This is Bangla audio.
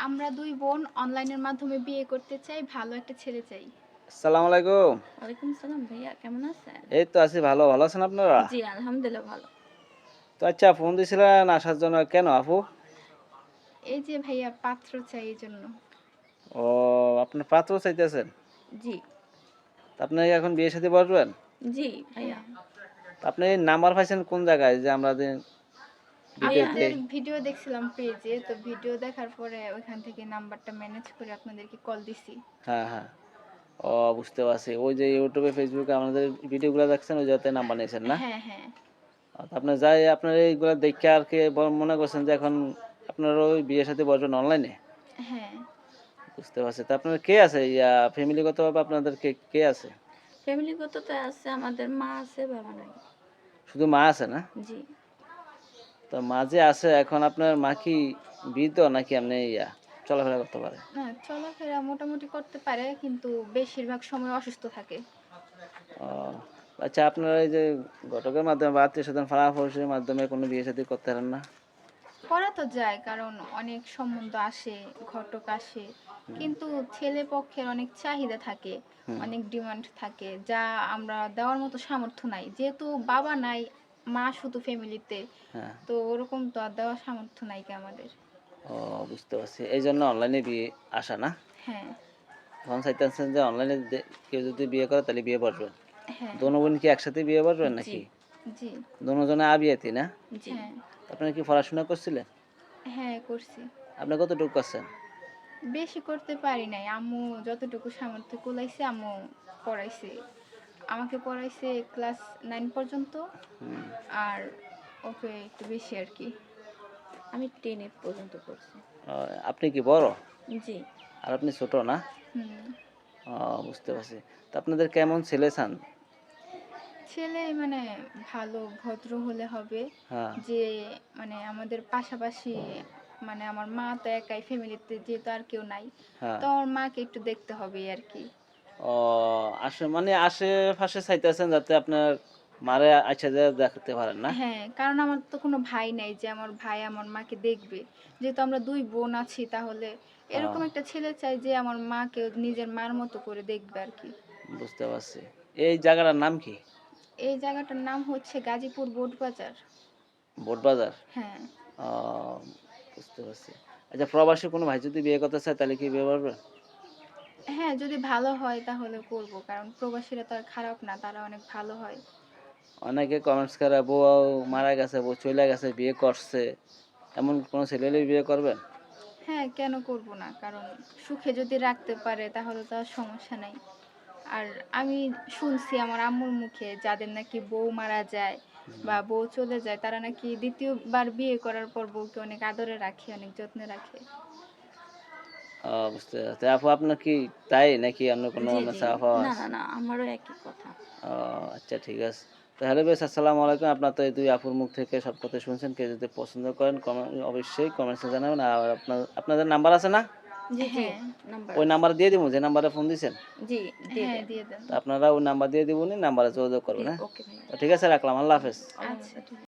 আমরা ২ বোন অনলাইনের মাধ্যমে বিয়ে করতে চাই, ভালো একটা ছেলে চাই। আসসালামু আলাইকুম। ওয়ালাইকুম আসসালাম ভাইয়া কেমন আছেন? এই তো আছি ভালো। ভালো আছেন আপনারা? জি, আলহামদুলিল্লাহ ভালো। তো আচ্ছা ফোন দিছিলেন আসার জন্য কেন আপু? এই যে ভাইয়া পাত্র চাই এজন্য। ও আপনার পাত্র চাইতেছেন? জি, তা আপনি কি এখন বিয়ে শাদী বসবেন? জি ভাইয়া। হ্যাঁ। তা আপনি এই নাম্বার পাইছেন কোন জায়গায় যে আমরা যে ডিটেইলস ভাইয়া আপনাদের দেই? ভিডিও দেখছিলাম পেজে, তো ভিডিও দেখার পরে ওইখান থেকে নাম্বারটা ম্যানেজ করে আপনাদেরকে কল দিছি। হ্যাঁ, হ্যাঁ। ও বুঝতে পারছি। ওই যে YouTube এ Facebook এ আমাদের ভিডিওগুলো দেখছেন ওই জায়গাতে নাম্বার নিয়েছেন না? হ্যাঁ, হ্যাঁ, তো আপনি যাই আপনার এইগুলা দেখে আর কি মনে করছেন যে এখন আপনারা ওই বিয়ে শাদী বসবেন অনলাইনে? হ্যাঁ। বুঝতে পারছি। তা আপনার কে আছে? ফ্যামিলিগতভাবে আপনাদের কে আছে? ফ্যামিলিগত তো আছে আমাদের মা আছে, বাবা নাই। শুধু মা আছে না? জি। তো মা যে আছে এখন আপনার মা কি বৃদ্ধ নাকি এমনি চলাফেরা করতে পারে? না, চলাফেরা মোটামুটি করতে পারে কিন্তু বেশিরভাগ সময় অসুস্থ থাকে। ও আচ্ছা আপনারা এই যে ঘটকের মাধ্যমে বা আত্মীয়-স্বজন পাড়া-পড়শির মাধ্যমে কোনো বিয়ে-শাদী করতে পারেন না? করা তো যায় কারণ অনেক সম্বন্ধ আসে, ঘটক আসে। কিন্তু ছেলে পক্ষের অনেক চাহিদা থাকে, হুম, অনেক ডিমান্ড থাকে যা আমরা দেওয়ার মতো সামর্থ্য নাই। যেহেতু বাবা নাই, মা শুধু ফ্যামিলিতে, হ্যাঁ। তো ওরকম তো আর দেওয়ার সামর্থ্য নাই কি আমাদের। ও বুঝতে পারছি। এইজন্য অনলাইনে বিয়ে আসা না? হ্যাঁ, এখন চাইতেছেন যে অনলাইনে কেউ যদি বিয়ে করে তাহলে বিয়ে বসবেন। হ্যাঁ, দোনো বোন কি একসাথে বিয়ে বসবেন জি, নাকি? জি, দোনো জনে আবিয়াতি না? জি। হ্যাঁ, আপনারা কি পড়াশোনা করছিলেন? হ্যাঁ করছি। আপনি কতটুকু করছেন? বেশি করতে পারি নাই। আম্মু যতটুকু সামর্থ্য কুলাইছে আম্মু পড়াইছে। আমাকে পড়াইছে ক্লাস 9 পর্যন্ত হুম। আর ওকে একটু বেশি আরকি। আমি 10 পর্যন্ত পড়ছি। ও আপনি কি বড়? জি। আর আপনি ছোট না? হুম। ও বুঝতে পারছি। তো আপনাদের কেমন ছেলে চান? ছেলে মানে ভালো ভদ্র হলে হবে। হ্যাঁ, যে মানে আমাদের পাশাপাশি মানে আমার মা তো একাই ফ্যামিলিতে যেহেতু আর কেউ নাই। হ্যাঁ। তো আমার মাকে একটু দেখতে হবে এই আরকি। ও মানে আশেপাশে চাইতেছেন যাতে আপনার মারে আইসা যেয়ে দেখতে পারেন না? হ্যাঁ, কারণ আমার তো কোনো ভাই নাই যে আমার ভাই আমার মাকে দেখবে। যেহেতু আমরা ২ বোন আছি তাহলে হ্যাঁ, এরকম একটা ছেলে চাই যে আমার মাকে নিজের মার মতো করে দেখবে আরকি। বুঝতে পারছি। এই জায়গাটার নাম কি? এই জায়গাটার নাম হচ্ছে গাজীপুর বোটবাজার। বোটবাজার? হ্যাঁ। ও বুঝতে পারছি। আচ্ছা প্রবাসী কোনো ভাই যদি বিয়ে করতে চায় তাহলে কি বিয়ে করবে? হ্যাঁ, যদি ভালো হয় তাহলে করব। কারণ প্রবাসীরা তো আর খারাপ না, তারা অনেক ভালো হয়। অনেকে কমেন্টস করে বউ মারা গেছে, বউ চইলা গেছে, বিয়ে করছে। এমন কোনো ছেলে হলে বিয়ে করবেন? হ্যাঁ, কেন করব না? কারণ সুখে যদি রাখতে পারে তাহলে তো আর সমস্যা নাই। আর আমি শুনছি আমার আম্মুর মুখে যাদের নাকি বউ মারা যায় হুম। বা বউ চলে যায় তারা নাকি ২য় বার বিয়ে করার পর বউকে অনেক আদরে রাখে, অনেক যত্নে রাখে। বুঝতে পারছি। আপু আপনার কি তাই নাকি অন্য কোনো জি, অন্য জি। চাওয়া-পাওয়া না, আছে? না, না আমারও একই কথা। ও আচ্ছা ঠিক আছে। তো হ্যালো বেশ আসসালামু আলাইকুম। আপনার তো এই ২ আপুর মুখ থেকে সব কথাই শুনছেন। কেউ যদি পছন্দ করেন অবশ্যই কমেন্টসে জানাবেন। আর আপনাদের নাম্বার আছে না? জি, জি। হ্যাঁ, নাম্বার ওই আছে। নাম্বারে দিয়ে দিবো যে নাম্বারে ফোন দিছেন? জি, দিয়ে হ্যাঁ দেন। দিয়ে দেন। তো আপনারা ওই নাম্বার দিয়ে দিবনি, নাম্বারে যোগাযোগ জি, করবেন, হ্যাঁ? ওকে ভাইয়া। তো ঠিক আছে রাখলাম। আল্লাহ হাফেজ। আল্লাহ আচ্ছা। হাফেজ।